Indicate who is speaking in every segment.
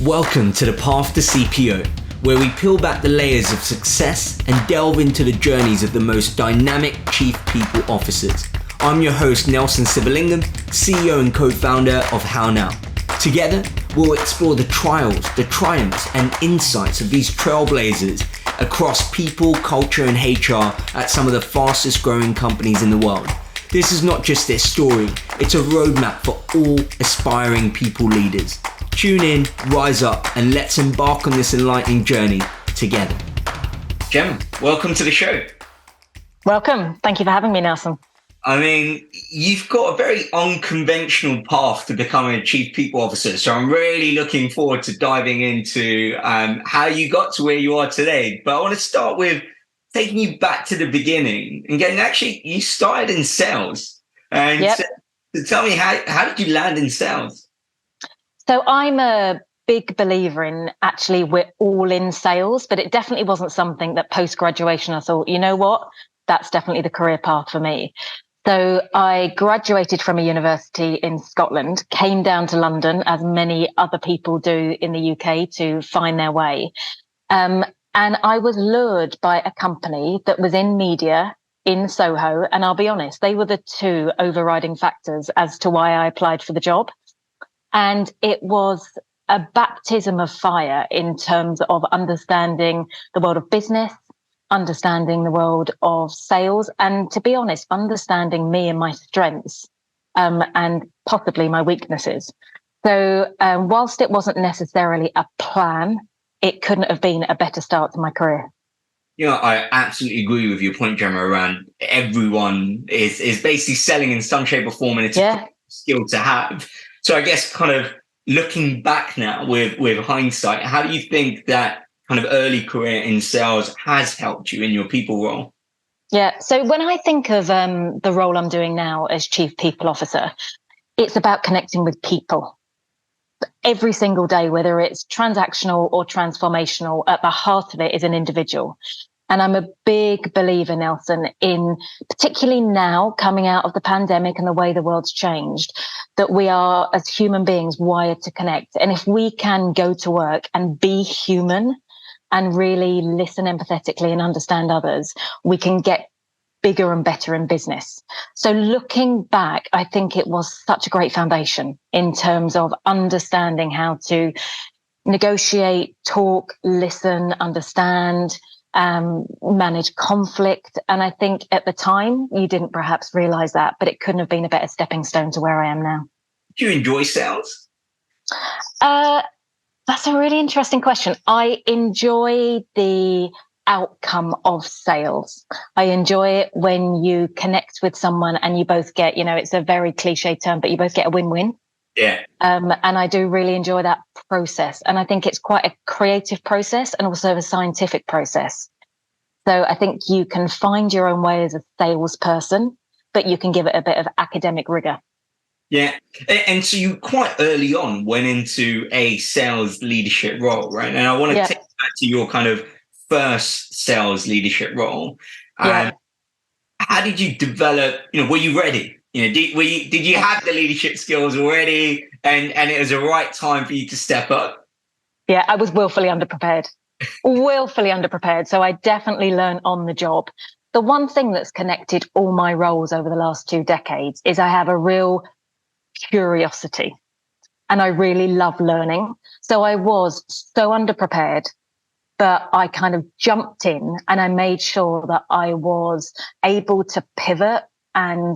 Speaker 1: Welcome to the Path to CPO, where we peel back the layers of success and delve into the journeys of the most dynamic Chief People Officers. I'm your host, Nelson Sivalingam, CEO and co-founder of How Now. Together, we'll explore the trials, the triumphs, and insights of these trailblazers across people, culture, and HR at some of the fastest growing companies in the world. This is not just their story, it's a roadmap for all aspiring people leaders. Tune in, rise up, and let's embark on this enlightening journey together. Gemma, welcome to the show.
Speaker 2: Welcome. Thank you for having me, Nelson.
Speaker 1: I mean, you've got a very unconventional path to becoming a Chief People Officer. So I'm really looking forward to diving into how you got to where you are today. But I want to start with taking you back to the beginning and getting, actually, you started in sales. And so tell me, how did you land in sales?
Speaker 2: So I'm a big believer in actually we're all in sales, but it definitely wasn't something that post-graduation I thought, you know what, that's definitely the career path for me. So I graduated from a university in Scotland, came down to London, as many other people do in the UK, to find their way. And I was lured by a company that was in media in Soho. And I'll be honest, they were the two overriding factors as to why I applied for the job. And it was a baptism of fire in terms of understanding the world of business, understanding the world of sales, and to be honest, understanding me and my strengths and possibly my weaknesses. So whilst it wasn't necessarily a plan, it couldn't have been a better start to my career.
Speaker 1: You know, I absolutely agree with your point, Gemma, around everyone is basically selling in some shape or form, and it's a skill to have. So I guess kind of looking back now with hindsight, how do you think that kind of early career in sales has helped you in your people role?
Speaker 2: Yeah. So when I think of the role I'm doing now as Chief People Officer, it's about connecting with people. Every single day, whether it's transactional or transformational, at the heart of it is an individual. And I'm a big believer, Nelson, in particularly now coming out of the pandemic and the way the world's changed, that we are as human beings wired to connect. And if we can go to work and be human and really listen empathetically and understand others, we can get bigger and better in business. So looking back, I think it was such a great foundation in terms of understanding how to negotiate, talk, listen, understand, manage conflict. And I think at the time, you didn't perhaps realize that, but it couldn't have been a better stepping stone to where I am now.
Speaker 1: Do you enjoy sales?
Speaker 2: That's a really interesting question. I enjoy the outcome of sales. I enjoy it when you connect with someone and you both get, it's a very cliche term, but you both get a win-win.
Speaker 1: Yeah.
Speaker 2: And I do really enjoy that process. And I think it's quite a creative process and also a scientific process. So I think you can find your own way as a salesperson, but you can give it a bit of academic rigor.
Speaker 1: Yeah. And so you quite early on went into a sales leadership role, right? And I want to take you back to your kind of first sales leadership role. How did you develop, were you ready? Did you have the leadership skills already and it was the right time for you to step up?
Speaker 2: Yeah, I was willfully underprepared. So I definitely learned on the job. The one thing that's connected all my roles over the last 2 decades is I have a real curiosity and I really love learning. So I was so underprepared, but I kind of jumped in and I made sure that I was able to pivot and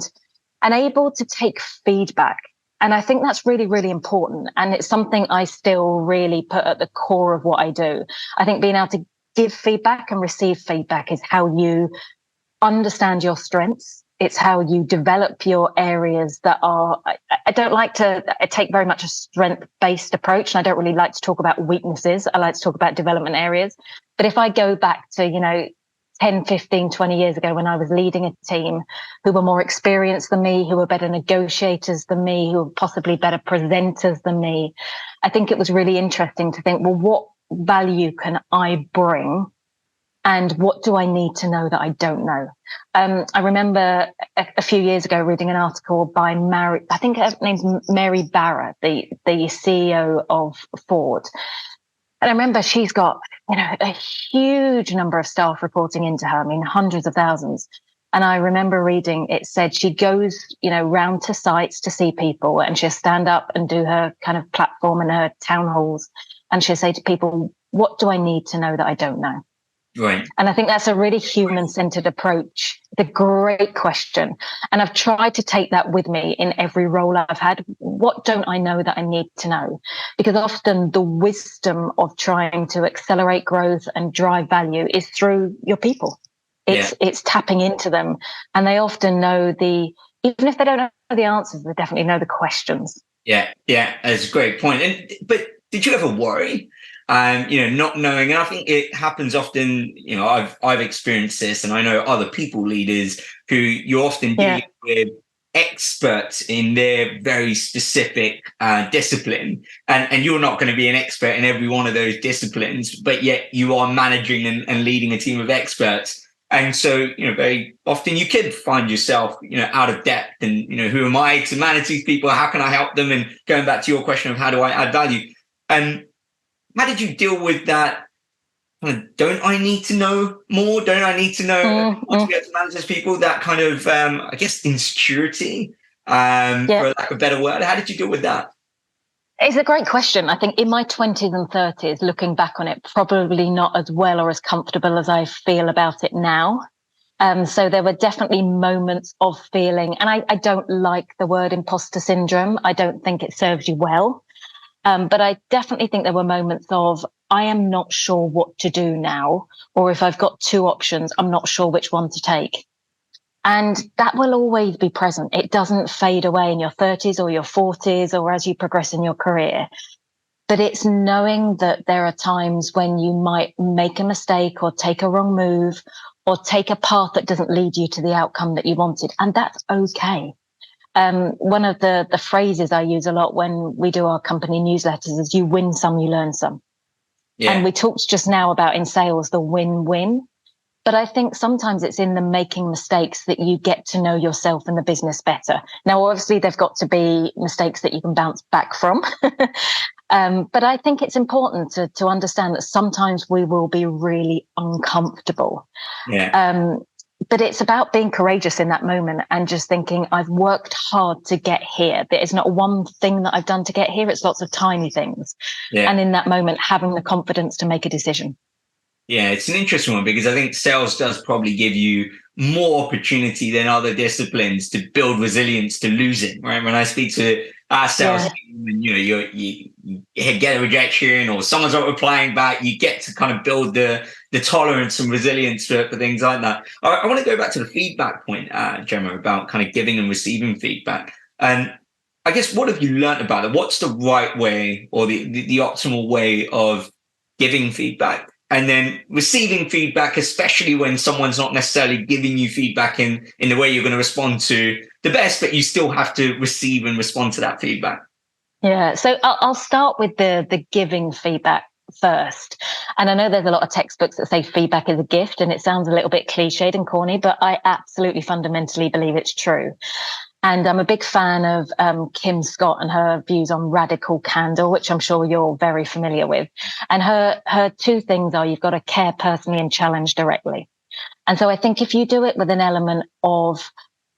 Speaker 2: able to take feedback. And I think that's really, really important. And it's something I still really put at the core of what I do. I think being able to give feedback and receive feedback is how you understand your strengths. It's how you develop your areas that are, I don't like to take very much a strength-based approach. And I don't really like to talk about weaknesses. I like to talk about development areas. But if I go back to, 10, 15, 20 years ago when I was leading a team who were more experienced than me, who were better negotiators than me, who were possibly better presenters than me, I think it was really interesting to think, well, what value can I bring And what do I need to know that I don't know? I remember a few years ago reading an article by I think her name's Mary Barra, the CEO of Ford. And I remember she's got, a huge number of staff reporting into her. I mean, hundreds of thousands. And I remember reading, it said she goes, round to sites to see people, and she'll stand up and do her kind of platform and her town halls. And she'll say to people, what do I need to know that I don't know?
Speaker 1: Right.
Speaker 2: And I think that's a really human-centered approach. The great question. And I've tried to take that with me in every role I've had. What don't I know that I need to know? Because often the wisdom of trying to accelerate growth and drive value is through your people. It's tapping into them. And they often know even if they don't know the answers, they definitely know the questions.
Speaker 1: Yeah, that's a great point. But did you ever worry? Not knowing, and I think it happens often. I've experienced this, and I know other people leaders who you're often dealing with experts in their very specific discipline, and you're not going to be an expert in every one of those disciplines, but yet you are managing and leading a team of experts. And so, very often you could find yourself, out of depth, and, who am I to manage these people? How can I help them? And going back to your question of how do I add value? And how did you deal with that? Don't I need to know more? Don't I need to know to be able to manage those people? That kind of, I guess, insecurity, for lack of a better word. How did you deal with that?
Speaker 2: It's a great question. I think in my 20s and 30s, looking back on it, probably not as well or as comfortable as I feel about it now. So there were definitely moments of feeling, and I don't like the word imposter syndrome. I don't think it serves you well. But I definitely think there were moments of, I am not sure what to do now, or if I've got two options, I'm not sure which one to take. And that will always be present. It doesn't fade away in your 30s or your 40s or as you progress in your career. But it's knowing that there are times when you might make a mistake or take a wrong move or take a path that doesn't lead you to the outcome that you wanted. And that's okay. One of the phrases I use a lot when we do our company newsletters is you win some, you learn some. Yeah. And we talked just now about in sales, the win-win. But I think sometimes it's in the making mistakes that you get to know yourself and the business better. Now, obviously, they've got to be mistakes that you can bounce back from. But I think it's important to understand that sometimes we will be really uncomfortable. Yeah. But it's about being courageous in that moment and just thinking, I've worked hard to get here. There is not one thing that I've done to get here. It's lots of tiny things. Yeah. And in that moment, having the confidence to make a decision.
Speaker 1: Yeah, it's an interesting one because I think sales does probably give you more opportunity than other disciplines to build resilience to losing, right? When I speak to our sales team and, you get a rejection or someone's not replying back, you get to kind of build the tolerance and resilience for things like that. I want to go back to the feedback point, Gemma, about kind of giving and receiving feedback. And I guess, what have you learned about it? What's the right way or the optimal way of giving feedback? And then receiving feedback, especially when someone's not necessarily giving you feedback in the way you're going to respond to the best, but you still have to receive and respond to that feedback.
Speaker 2: Yeah, so I'll start with the giving feedback first. And I know there's a lot of textbooks that say feedback is a gift, and it sounds a little bit cliched and corny, but I absolutely fundamentally believe it's true. And I'm a big fan of Kim Scott and her views on radical candor, which I'm sure you're very familiar with. And her two things are you've got to care personally and challenge directly. And so I think if you do it with an element of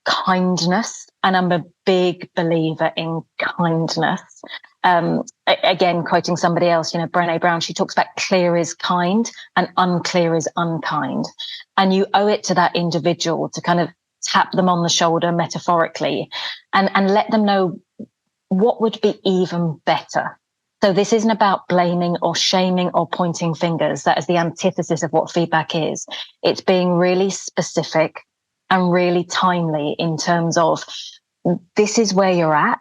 Speaker 2: kindness, and I'm a big believer in kindness. Again, quoting somebody else, Brené Brown, she talks about clear is kind and unclear is unkind. And you owe it to that individual to kind of tap them on the shoulder metaphorically and let them know what would be even better. So this isn't about blaming or shaming or pointing fingers. That is the antithesis of what feedback is. It's being really specific and really timely in terms of this is where you're at,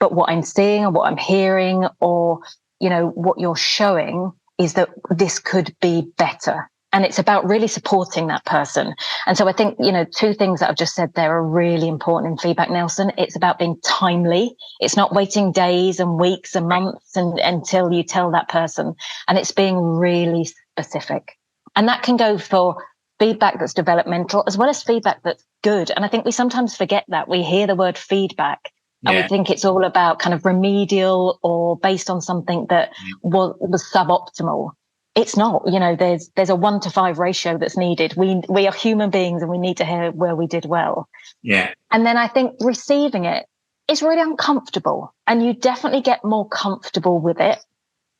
Speaker 2: but what I'm seeing or what I'm hearing or, what you're showing is that this could be better. And it's about really supporting that person. And so I think, two things that I've just said there are really important in feedback, Nelson. It's about being timely. It's not waiting days and weeks and months until you tell that person. And it's being really specific. And that can go for feedback that's developmental as well as feedback that's good. And I think we sometimes forget that. We hear the word feedback and we think it's all about kind of remedial or based on something that was suboptimal. It's not. There's a 1-to-5 ratio that's needed. We are human beings and we need to hear where we did well.
Speaker 1: Yeah.
Speaker 2: And then I think receiving it is really uncomfortable, and you definitely get more comfortable with it.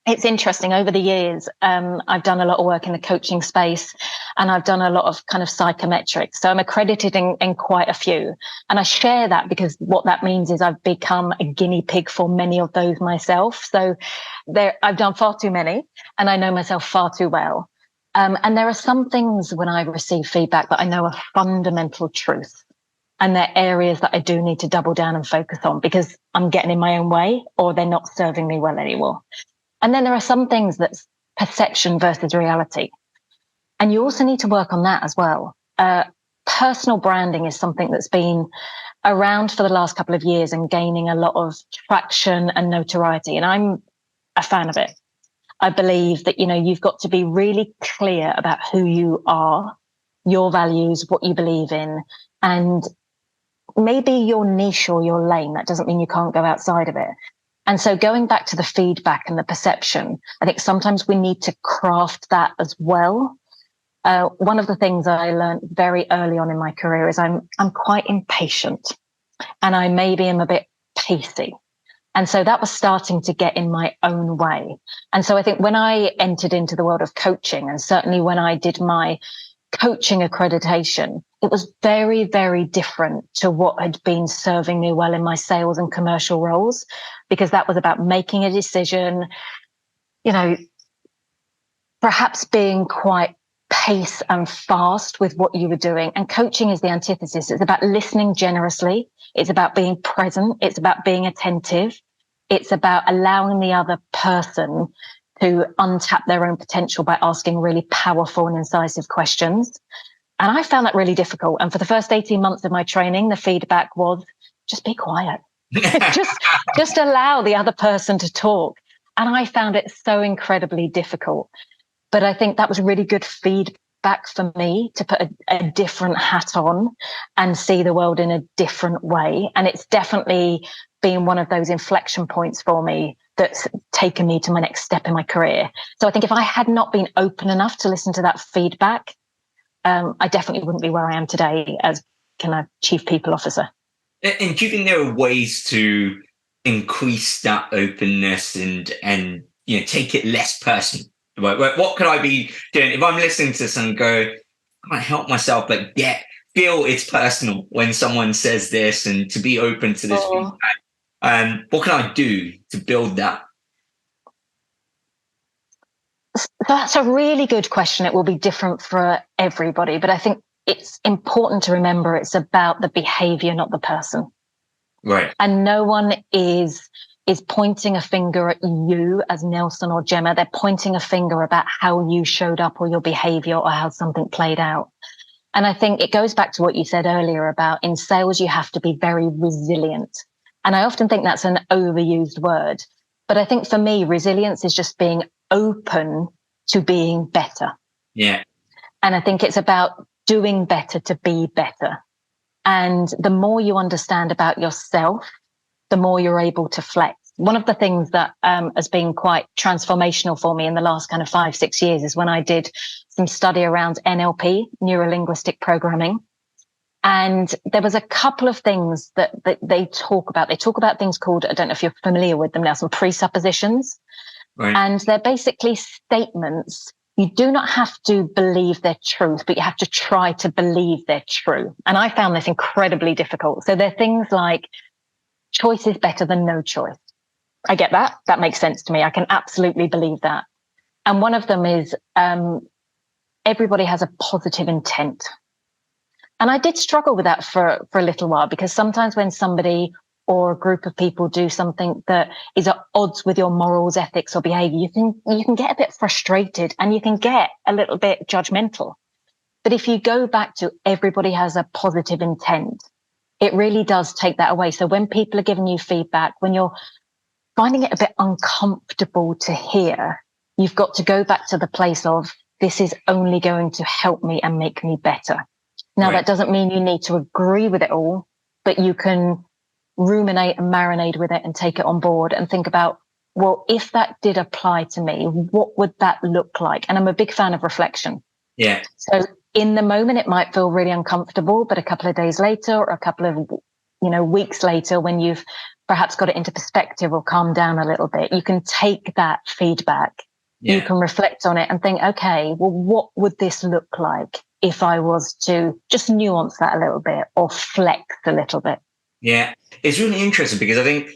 Speaker 2: It's interesting. Over the years, I've done a lot of work in the coaching space, and I've done a lot of kind of psychometrics. So I'm accredited in quite a few. And I share that because what that means is I've become a guinea pig for many of those myself. So I've done far too many, and I know myself far too well. And there are some things when I receive feedback that I know are fundamental truth. And they're areas that I do need to double down and focus on because I'm getting in my own way or they're not serving me well anymore. And then there are some things that's perception versus reality. And you also need to work on that as well. Personal branding is something that's been around for the last couple of years and gaining a lot of traction and notoriety. And I'm a fan of it. I believe that, you've got to be really clear about who you are, your values, what you believe in, and maybe your niche or your lane. That doesn't mean you can't go outside of it. And so going back to the feedback and the perception, I think sometimes we need to craft that as well. One of the things I learned very early on in my career is I'm quite impatient, and I maybe am a bit pacey. And so that was starting to get in my own way. And so I think when I entered into the world of coaching, and certainly when I did my coaching accreditation, it was very, very different to what had been serving me well in my sales and commercial roles, because that was about making a decision, perhaps being quite pace and fast with what you were doing. And coaching is the antithesis. It's about listening generously. It's about being present. It's about being attentive. It's about allowing the other person to untap their own potential by asking really powerful and incisive questions. And I found that really difficult. And for the first 18 months of my training, the feedback was just be quiet. just allow the other person to talk. And I found it so incredibly difficult. But I think that was really good feedback for me to put a different hat on and see the world in a different way. And it's definitely been one of those inflection points for me that's taken me to my next step in my career. So I think if I had not been open enough to listen to that feedback, I definitely wouldn't be where I am today as kind of chief people officer.
Speaker 1: And do you think there are ways to increase that openness and take it less personal? What could I be doing if I'm listening to this and go, I can't help myself but feel it's personal when someone says this, and to be open to this feedback? What can I do to build that?
Speaker 2: That's a really good question. It will be different for everybody, but I think it's important to remember it's about the behavior, not the person.
Speaker 1: Right.
Speaker 2: And no one is pointing a finger at you as Nelson or Gemma. They're pointing a finger about how you showed up or your behavior or how something played out. And I think it goes back to what you said earlier about in sales, you have to be very resilient. And I often think that's an overused word. But I think for me, resilience is just being open to being better.
Speaker 1: Yeah.
Speaker 2: And I think it's about doing better to be better. And the more you understand about yourself, the more you're able to flex. One of the things that has been quite transformational for me in the last kind of 5-6 years is when I did some study around NLP, neuro-linguistic programming. And there was a couple of things that they talk about. They talk about things called, I don't know if you're familiar with them now, some presuppositions.
Speaker 1: Right.
Speaker 2: And they're basically statements. You do not have to believe they're truth, but you have to try to believe they're true. And I found this incredibly difficult. So they're things like choice is better than no choice. I get that. That makes sense to me. I can absolutely believe that. And one of them is everybody has a positive intent. And I did struggle with that for a little while, because sometimes when somebody or a group of people do something that is at odds with your morals, ethics, or behavior, you can get a bit frustrated and you can get a little bit judgmental. But if you go back to everybody has a positive intent, it really does take that away. So when people are giving you feedback, when you're finding it a bit uncomfortable to hear, you've got to go back to the place of, this is only going to help me and make me better. Now, that doesn't mean you need to agree with it all, but you can ruminate and marinate with it and take it on board and think about, well, if that did apply to me, what would that look like? And I'm a big fan of reflection.
Speaker 1: Yeah.
Speaker 2: So in the moment, it might feel really uncomfortable, but a couple of days later or a couple of, weeks later, when you've perhaps got it into perspective or calmed down a little bit, you can take that feedback. Yeah. You can reflect on it and think, okay, well, what would this look like if I was to just nuance that a little bit or flex a little bit?
Speaker 1: Yeah, it's really interesting because I think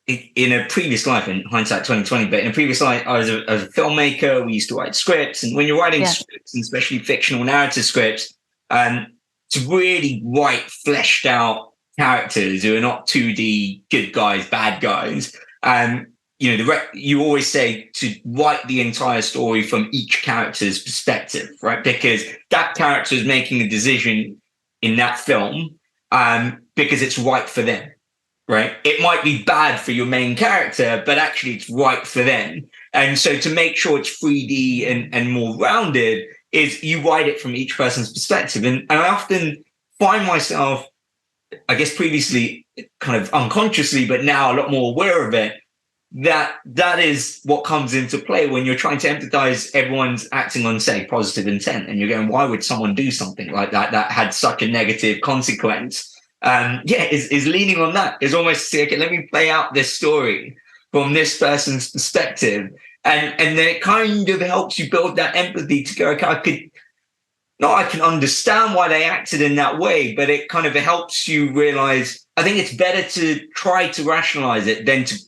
Speaker 1: in a previous life, in hindsight 2020, but in a previous life, I was a filmmaker. We used to write scripts, and when you're writing scripts, and especially fictional narrative scripts, to really write fleshed out characters who are not 2D good guys, bad guys, you always say to write the entire story from each character's perspective, right? Because that character is making a decision in that film because it's right for them, right? It might be bad for your main character, but actually it's right for them. And so to make sure it's 3D and more rounded is you write it from each person's perspective. And I often find myself, I guess previously kind of unconsciously, but now a lot more aware of it, that is what comes into play when you're trying to empathize. Everyone's acting on, say, positive intent, and you're going, why would someone do something like that had such a negative consequence? Is leaning on that. Is almost say, okay, let me play out this story from this person's perspective, and then it kind of helps you build that empathy to go, okay, I can understand why they acted in that way, but it kind of helps you realize, I think it's better to try to rationalize it than to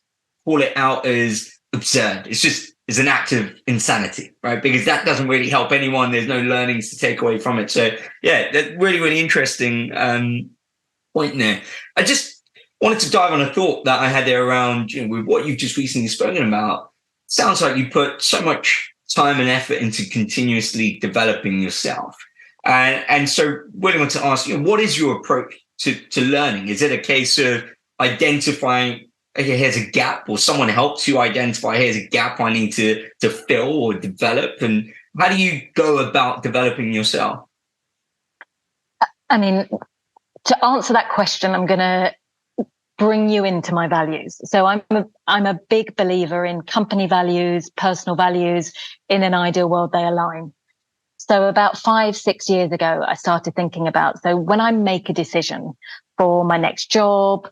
Speaker 1: call it out as absurd. It's an act of insanity, right? Because that doesn't really help anyone. There's no learnings to take away from it. So yeah, that's really, really interesting point there. I just wanted to dive on a thought that I had there around, with what you've just recently spoken about. Sounds like you put so much time and effort into continuously developing yourself. And so really want to ask, what is your approach to learning? Is it a case of identifying, okay, here's a gap, or someone helps you identify, here's a gap I need to fill or develop? And how do you go about developing yourself?
Speaker 2: I mean, to answer that question, I'm going to bring you into my values. So I'm a big believer in company values, personal values. In an ideal world, they align. So about 5-6 years ago, I started thinking about, so when I make a decision for my next job,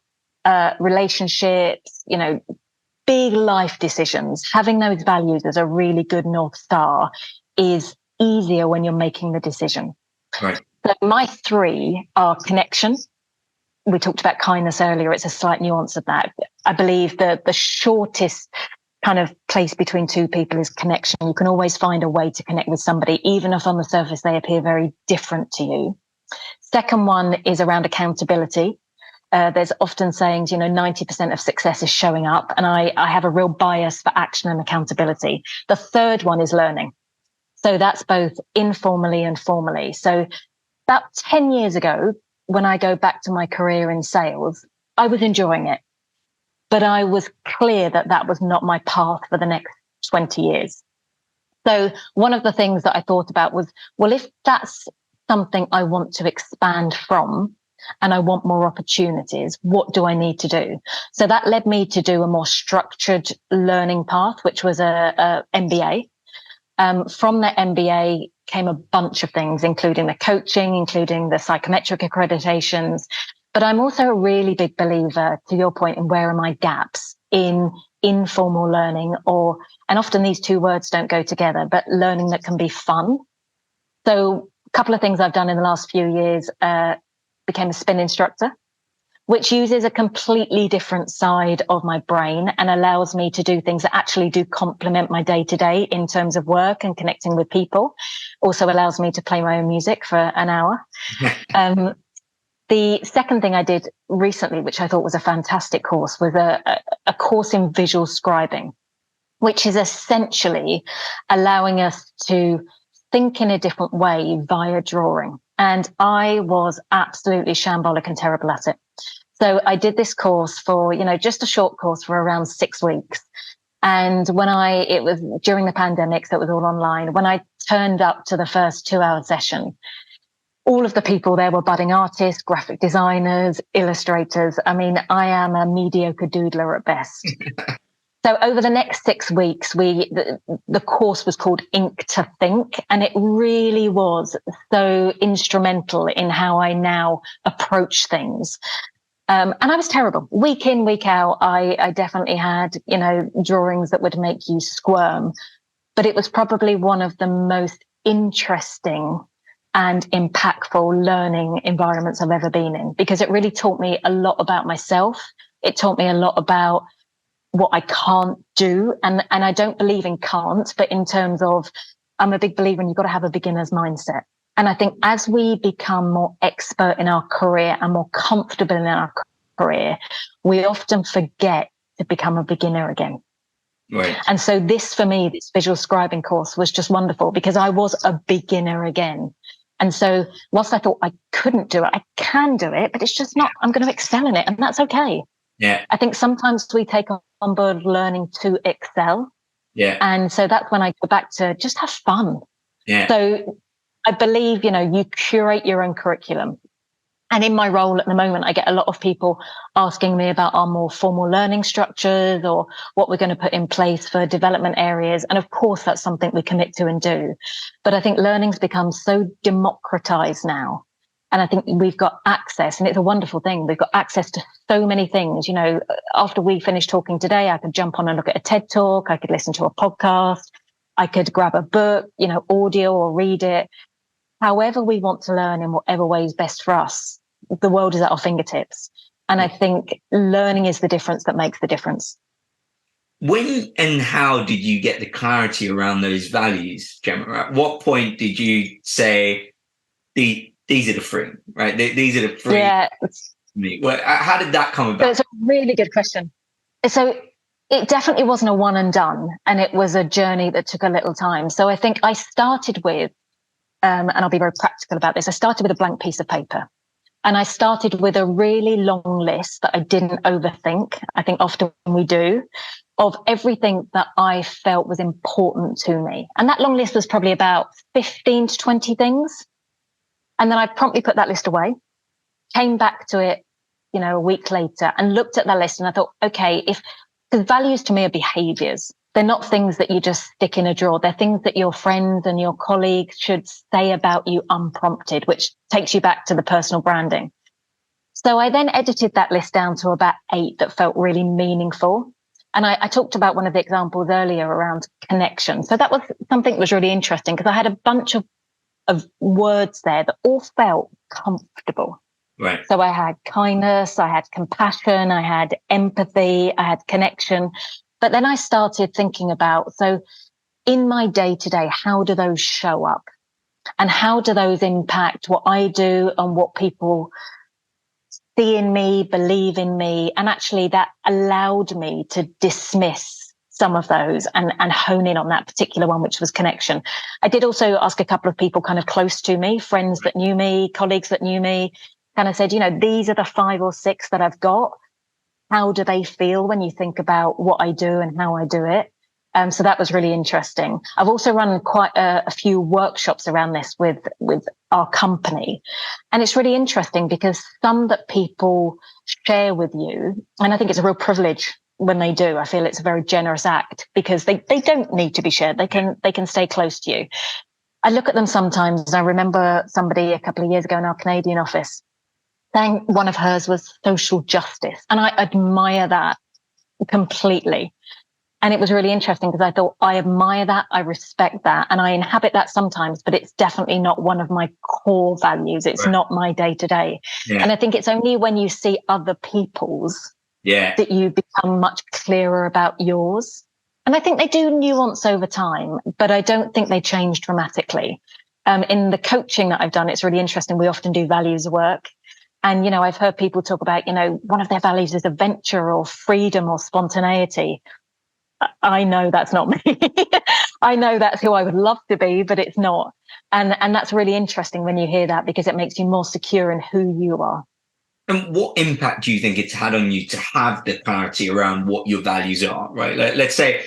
Speaker 2: relationships, big life decisions, having those values as a really good North Star is easier when you're making the decision.
Speaker 1: Right.
Speaker 2: So my 3 are connection. We talked about kindness earlier. It's a slight nuance of that. I believe that the shortest kind of place between two people is connection. You can always find a way to connect with somebody, even if on the surface they appear very different to you. Second one is around accountability. There's often sayings, 90% of success is showing up. And I have a real bias for action and accountability. The third one is learning. So that's both informally and formally. So about 10 years ago, when I go back to my career in sales, I was enjoying it, but I was clear that that was not my path for the next 20 years. So one of the things that I thought about was, well, if that's something I want to expand from and I want more opportunities, what do I need to do? So that led me to do a more structured learning path, which was a MBA. From that MBA came a bunch of things, including the coaching, including the psychometric accreditations. But I'm also a really big believer, to your point, in where are my gaps in informal learning, and often these two words don't go together, but learning that can be fun. So a couple of things I've done in the last few years, became a spin instructor, which uses a completely different side of my brain and allows me to do things that actually do complement my day-to-day in terms of work and connecting with people. Also allows me to play my own music for an hour. The second thing I did recently, which I thought was a fantastic course, was a course in visual scribing, which is essentially allowing us to think in a different way via drawing. And I was absolutely shambolic and terrible at it. So I did this course for, just a short course for around 6 weeks. And it was during the pandemic, so it was all online. When I turned up to the first 2-hour session, all of the people there were budding artists, graphic designers, illustrators. I mean, I am a mediocre doodler at best. So over the next 6 weeks, the course was called Ink to Think, and it really was so instrumental in how I now approach things. And I was terrible. Week in, week out, I definitely had, drawings that would make you squirm. But it was probably one of the most interesting and impactful learning environments I've ever been in, because it really taught me a lot about myself. It taught me a lot about what I can't do. And I don't believe in can't, but in terms of, I'm a big believer in you've got to have a beginner's mindset. And I think as we become more expert in our career and more comfortable in our career, we often forget to become a beginner again.
Speaker 1: Right.
Speaker 2: And so this, for me, this visual scribing course was just wonderful because I was a beginner again. And so whilst I thought I couldn't do it, I can do it, but it's just not, I'm going to excel in it. And that's okay.
Speaker 1: Yeah.
Speaker 2: I think sometimes we take on board learning to excel.
Speaker 1: Yeah.
Speaker 2: And so that's when I go back to just have fun.
Speaker 1: Yeah.
Speaker 2: So I believe, you curate your own curriculum. And in my role at the moment, I get a lot of people asking me about our more formal learning structures or what we're going to put in place for development areas. And of course, that's something we commit to and do. But I think learning's become so democratized now. And I think we've got access, and it's a wonderful thing. We've got access to so many things. After we finish talking today, I could jump on and look at a TED talk. I could listen to a podcast. I could grab a book, audio or read it. However we want to learn in whatever way is best for us, the world is at our fingertips. And I think learning is the difference that makes the difference.
Speaker 1: When and how did you get the clarity around those values, Gemma? At what point did you say, these are the three, right? These are the three.
Speaker 2: Yeah.
Speaker 1: Well, how did that come about?
Speaker 2: It's a really good question. So it definitely wasn't a one and done, and it was a journey that took a little time. So I think I started with, and I'll be very practical about this, I started with a blank piece of paper. And I started with a really long list that I didn't overthink. I think often we do, of everything that I felt was important to me. And that long list was probably about 15 to 20 things. And then I promptly put that list away, came back to it, a week later and looked at that list. And I thought, okay, because values to me are behaviors. They're not things that you just stick in a drawer. They're things that your friends and your colleagues should say about you unprompted, which takes you back to the personal branding. So I then edited that list down to about 8 that felt really meaningful. And I talked about one of the examples earlier around connection. So that was something that was really interesting because I had a bunch of words there that all felt comfortable.
Speaker 1: Right.
Speaker 2: So I had kindness, I had compassion, I had empathy, I had connection. But then I started thinking about, so in my day to day, how do those show up? And how do those impact what I do and what people see in me, believe in me? And actually that allowed me to dismiss some of those and hone in on that particular one, which was connection. I did also ask a couple of people kind of close to me, friends that knew me, colleagues that knew me, kind of said, these are the 5 or 6 that I've got. How do they feel when you think about what I do and how I do it? So that was really interesting. I've also run quite a few workshops around this with our company. And it's really interesting because some that people share with you, and I think it's a real privilege when they do. I feel it's a very generous act because they don't need to be shared. They can stay close to you. I look at them sometimes, and I remember somebody a couple of years ago in our Canadian office saying one of hers was social justice. And I admire that completely. And it was really interesting because I thought, I admire that, I respect that, and I inhabit that sometimes, but it's definitely not one of my core values. It's not my day to day. And I think it's only when you see other people's that you become much clearer about yours. And I think they do nuance over time, but I don't think they change dramatically. In the coaching that I've done, it's really interesting. We often do values work. And, I've heard people talk about, one of their values is adventure or freedom or spontaneity. I know that's not me. I know that's who I would love to be, but it's not. And that's really interesting when you hear that because it makes you more secure in who you are.
Speaker 1: And what impact do you think it's had on you to have the clarity around what your values are, right? Let's say,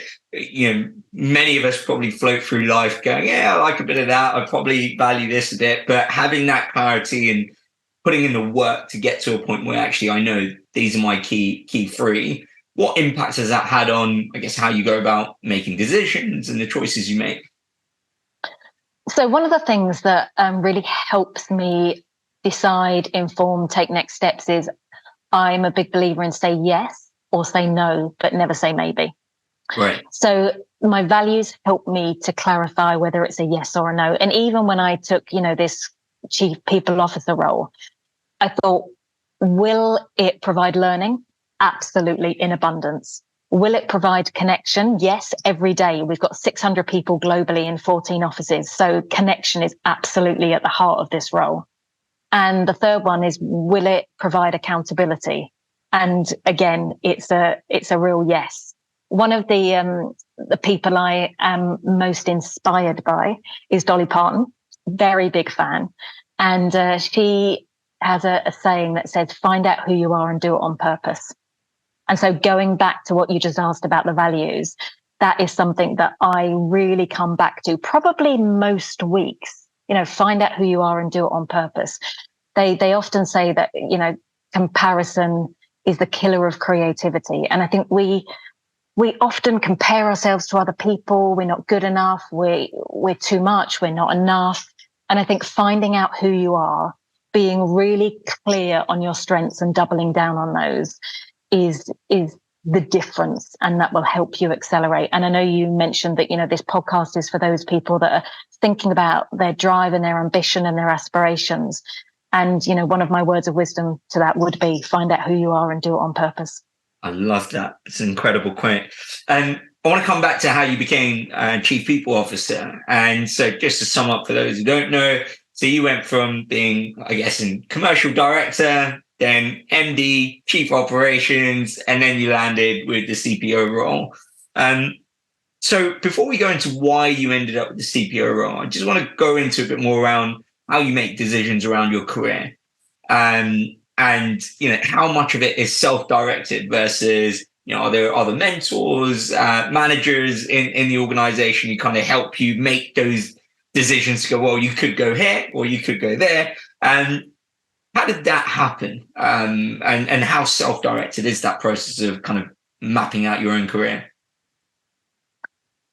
Speaker 1: many of us probably float through life going, yeah, I like a bit of that. I probably value this a bit, but having that clarity and putting in the work to get to a point where actually I know these are my key three. What impact has that had on, I guess, how you go about making decisions and the choices you make?
Speaker 2: So one of the things that really helps me decide, inform, take next steps is I'm a big believer in say yes or say no, but never say maybe.
Speaker 1: Right.
Speaker 2: So my values help me to clarify whether it's a yes or a no. And even when I took, this chief people officer role, I thought, will it provide learning? Absolutely, in abundance. Will it provide connection? Yes, every day. We've got 600 people globally in 14 offices. So connection is absolutely at the heart of this role. And the third one is, will it provide accountability? And again, it's a real yes. One of the people I am most inspired by is Dolly Parton. Very big fan. And she has a saying that says, find out who you are and do it on purpose. And so going back to what you just asked about the values, that is something that I really come back to probably most weeks. Find out who you are and do it on purpose. They often say that, comparison is the killer of creativity. And I think we often compare ourselves to other people. We're not good enough. We're too much. We're not enough. And I think finding out who you are, being really clear on your strengths and doubling down on those is the difference, and that will help you accelerate. And I know you mentioned that, this podcast is for those people that are thinking about their drive and their ambition and their aspirations. And, one of my words of wisdom to that would be find out who you are and do it on purpose.
Speaker 1: I love that. It's an incredible quote. And I want to come back to how you became Chief People Officer. And so just to sum up for those who don't know, so you went from being, I guess, in commercial director, then MD, Chief Operations, and then you landed with the CPO role. So before we go into why you ended up with the CPO role, I just want to go into a bit more around how you make decisions around your career. And how much of it is self-directed versus are there other mentors, managers in the organization who kind of help you make those decisions to go, well, you could go here or you could go there. And how did that happen? And how self-directed is that process of kind of mapping out your own career?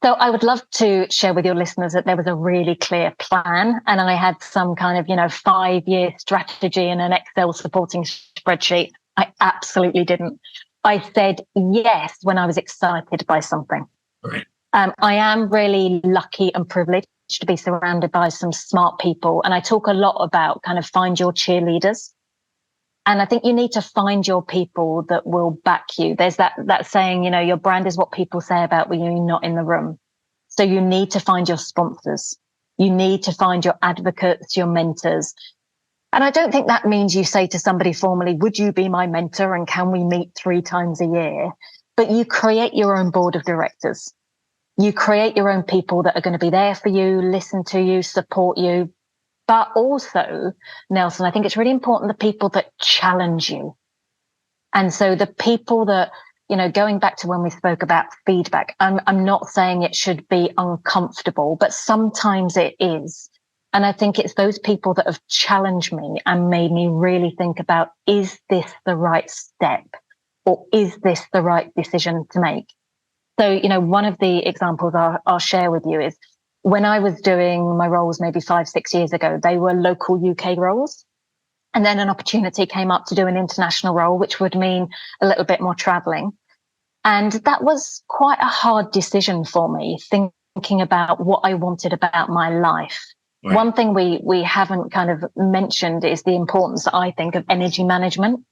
Speaker 2: So I would love to share with your listeners that there was a really clear plan, and I had some kind of, 5-year strategy in an Excel supporting spreadsheet. I absolutely didn't. I said yes when I was excited by something.
Speaker 1: Right.
Speaker 2: I am really lucky and privileged to be surrounded by some smart people. And I talk a lot about kind of find your cheerleaders. And I think you need to find your people that will back you. There's that saying, your brand is what people say about when you're not in the room. So you need to find your sponsors. You need to find your advocates, your mentors. And I don't think that means you say to somebody formally, would you be my mentor and can we meet 3 times a year? But you create your own board of directors. You create your own people that are going to be there for you, listen to you, support you. But also, Nelson, I think it's really important the people that challenge you. And so the people that, going back to when we spoke about feedback, I'm not saying it should be uncomfortable, but sometimes it is. And I think it's those people that have challenged me and made me really think about, is this the right step? Or is this the right decision to make? So, one of the examples I'll share with you is, when I was doing my roles maybe 5-6 years ago, they were local UK roles. And then an opportunity came up to do an international role, which would mean a little bit more traveling. And that was quite a hard decision for me, thinking about what I wanted about my life. Right. One thing we haven't kind of mentioned is the importance, I think, of energy management.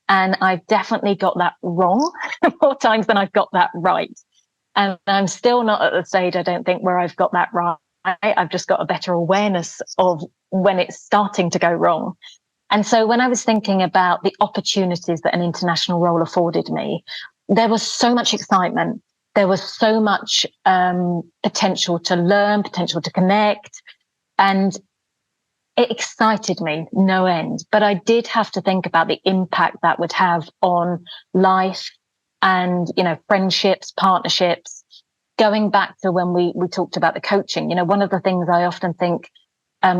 Speaker 2: And I've definitely got that wrong more times than I've got that right. And I'm still not at the stage, I don't think, where I've got that right. I've just got a better awareness of when it's starting to go wrong. And so when I was thinking about the opportunities that an international role afforded me, there was so much excitement. There was so much potential to learn, potential to connect. And it excited me no end, but I did have to think about the impact that would have on life and, friendships, partnerships. Going back to when we talked about the coaching, one of the things I often think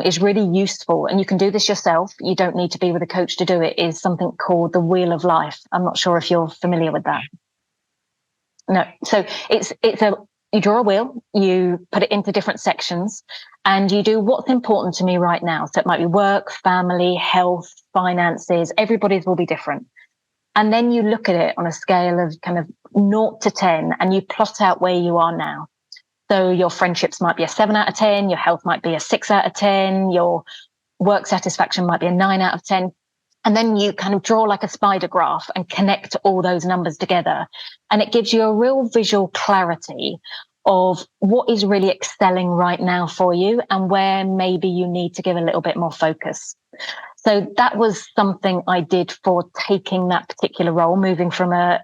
Speaker 2: is really useful, and you can do this yourself, you don't need to be with a coach to do it, is something called the Wheel of Life. I'm not sure if you're familiar with that. No. So you draw a wheel, you put it into different sections, and you do what's important to me right now. So it might be work, family, health, finances, everybody's will be different. And then you look at it on a scale of kind of 0 to 10, and you plot out where you are now. So your friendships might be a 7 out of 10, your health might be a 6 out of 10, your work satisfaction might be a 9 out of 10. And then you kind of draw like a spider graph and connect all those numbers together. And it gives you a real visual clarity of what is really excelling right now for you and where maybe you need to give a little bit more focus. So that was something I did for taking that particular role, moving from a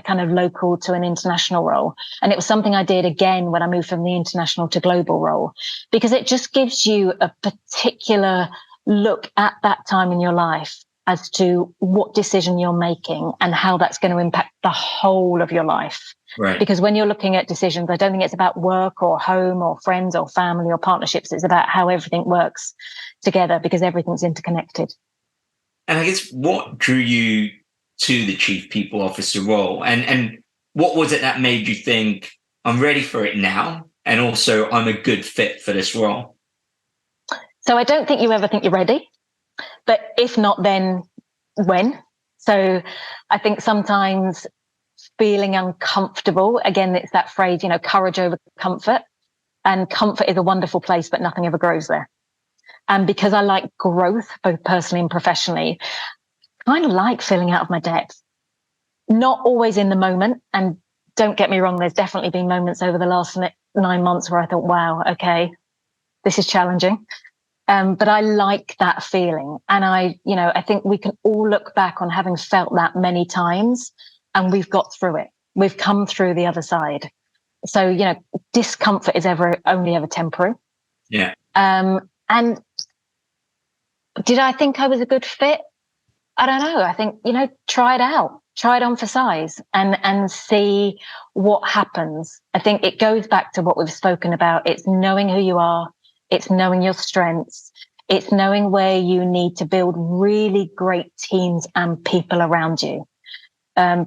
Speaker 2: kind of local to an international role. And it was something I did again when I moved from the international to global role, because it just gives you a particular look at that time in your life as to what decision you're making and how that's going to impact the whole of your life.
Speaker 1: Right.
Speaker 2: Because when you're looking at decisions, I don't think it's about work or home or friends or family or partnerships. It's about how everything works together, because everything's interconnected.
Speaker 1: And I guess what drew you to the Chief People Officer role? And what was it that made you think, I'm ready for it now, and also I'm a good fit for this role?
Speaker 2: So I don't think you ever think you're ready. But if not, then when? So I think sometimes feeling uncomfortable, again, it's that phrase, courage over comfort. And comfort is a wonderful place, but nothing ever grows there. And because I like growth, both personally and professionally, I kind of like feeling out of my depth. Not always in the moment. And don't get me wrong, there's definitely been moments over the last 9 months where I thought, wow, okay, this is challenging. But I like that feeling. And I think we can all look back on having felt that many times, and we've got through it. We've come through the other side. So, discomfort is only ever temporary.
Speaker 1: Yeah.
Speaker 2: And did I think I was a good fit? I don't know. I think, try it out, try it on for size and see what happens. I think it goes back to what we've spoken about. It's knowing who you are. It's knowing your strengths. It's knowing where you need to build really great teams and people around you.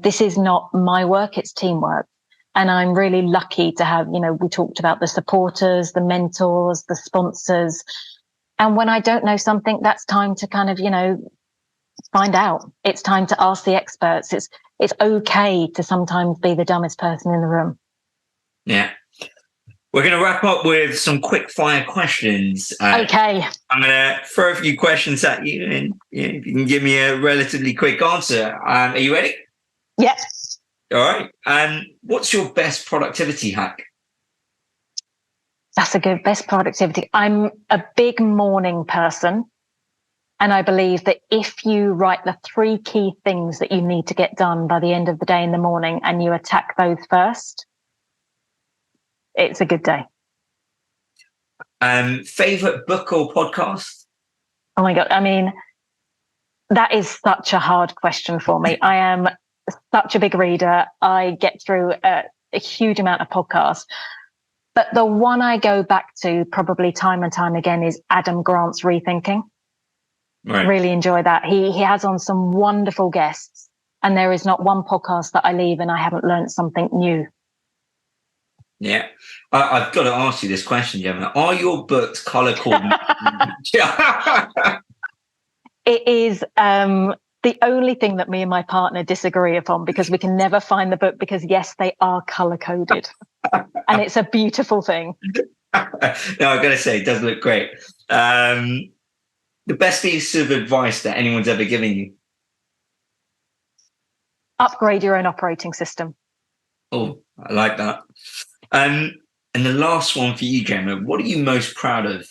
Speaker 2: This is not my work, it's teamwork. And I'm really lucky to have, we talked about the supporters, the mentors, the sponsors. And when I don't know something, that's time to kind of, find out. It's time to ask the experts. It's okay to sometimes be the dumbest person in the room.
Speaker 1: Yeah. We're going to wrap up with some quick fire questions.
Speaker 2: Okay.
Speaker 1: I'm going to throw a few questions at you, and if you can give me a relatively quick answer. Are you ready?
Speaker 2: Yes.
Speaker 1: All right. What's your best productivity hack?
Speaker 2: That's a good best productivity. I'm a big morning person. And I believe that if you write the 3 key things that you need to get done by the end of the day in the morning and you attack those first, it's a good day.
Speaker 1: Favorite book or podcast?
Speaker 2: Oh my God. I mean, that is such a hard question for me. I am such a big reader. I get through a huge amount of podcasts. But the one I go back to probably time and time again is Adam Grant's Rethinking. Right. Really enjoy that. He has on some wonderful guests, and there is not one podcast that I leave and I haven't learned something new.
Speaker 1: Yeah. I've got to ask you this question, Gemma. Are your books color coordinated?
Speaker 2: It is the only thing that me and my partner disagree upon, because we can never find the book, because yes, they are color coded and it's a beautiful thing.
Speaker 1: No, I've got to say, it does look great. The best piece of advice that anyone's ever given you?
Speaker 2: Upgrade your own operating system.
Speaker 1: Oh, I like that. And the last one for you, Gemma, what are you most proud of?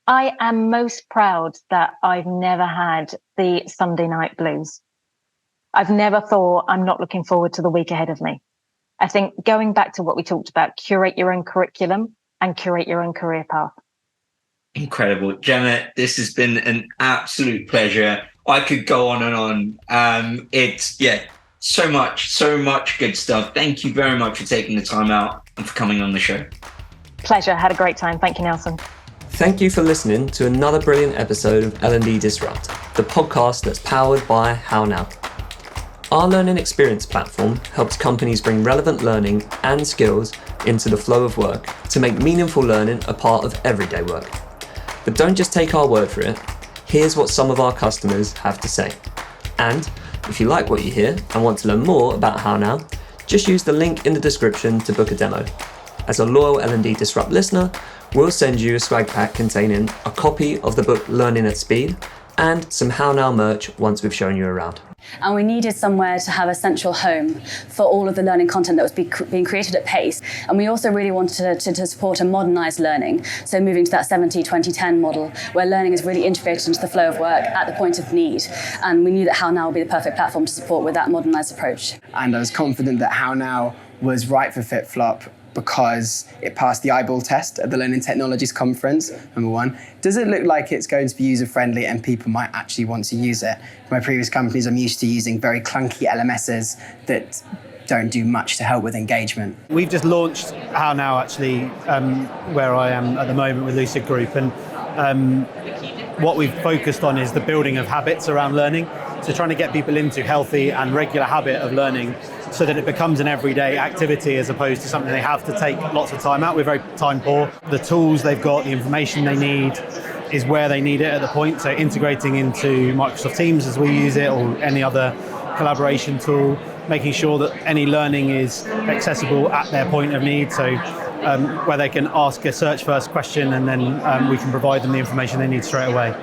Speaker 2: I am most proud that I've never had the Sunday night blues. I've never thought I'm not looking forward to the week ahead of me. I think going back to what we talked about, curate your own curriculum and curate your own career path.
Speaker 1: Incredible. Gemma, this has been an absolute pleasure. I could go on and on. It's, so much good stuff. Thank you very much for taking the time out and for coming on the show.
Speaker 2: Pleasure. Had a great time. Thank you, Nelson.
Speaker 3: Thank you for listening to another brilliant episode of L&D Disrupt, the podcast that's powered by How Now. Our learning experience platform helps companies bring relevant learning and skills into the flow of work to make meaningful learning a part of everyday work. But don't just take our word for it. Here's what some of our customers have to say. And if you like what you hear and want to learn more about How Now, just use the link in the description to book a demo. As a loyal L&D Disrupt listener, we'll send you a swag pack containing a copy of the book Learning at Speed and some How Now merch once we've shown you around.
Speaker 4: And we needed somewhere to have a central home for all of the learning content that was being created at pace. And we also really wanted to support a modernised learning. So moving to that 70-20-10 model, where learning is really integrated into the flow of work at the point of need. And we knew that How Now would be the perfect platform to support with that modernised approach.
Speaker 5: And I was confident that How Now was right for FitFlop because it passed the eyeball test at the Learning Technologies Conference, number one. Does it look like it's going to be user-friendly and people might actually want to use it? My previous companies, I'm used to using very clunky LMSs that don't do much to help with engagement.
Speaker 6: We've just launched How Now, actually, where I am at the moment with Lucid Group. And what we've focused on is the building of habits around learning. So trying to get people into healthy and regular habit of learning so that it becomes an everyday activity as opposed to something they have to take lots of time out. We're very time poor. The tools they've got, the information they need is where they need it at the point. So integrating into Microsoft Teams as we use it or any other collaboration tool, making sure that any learning is accessible at their point of need. So where they can ask a search first question and then we can provide them the information they need straight away.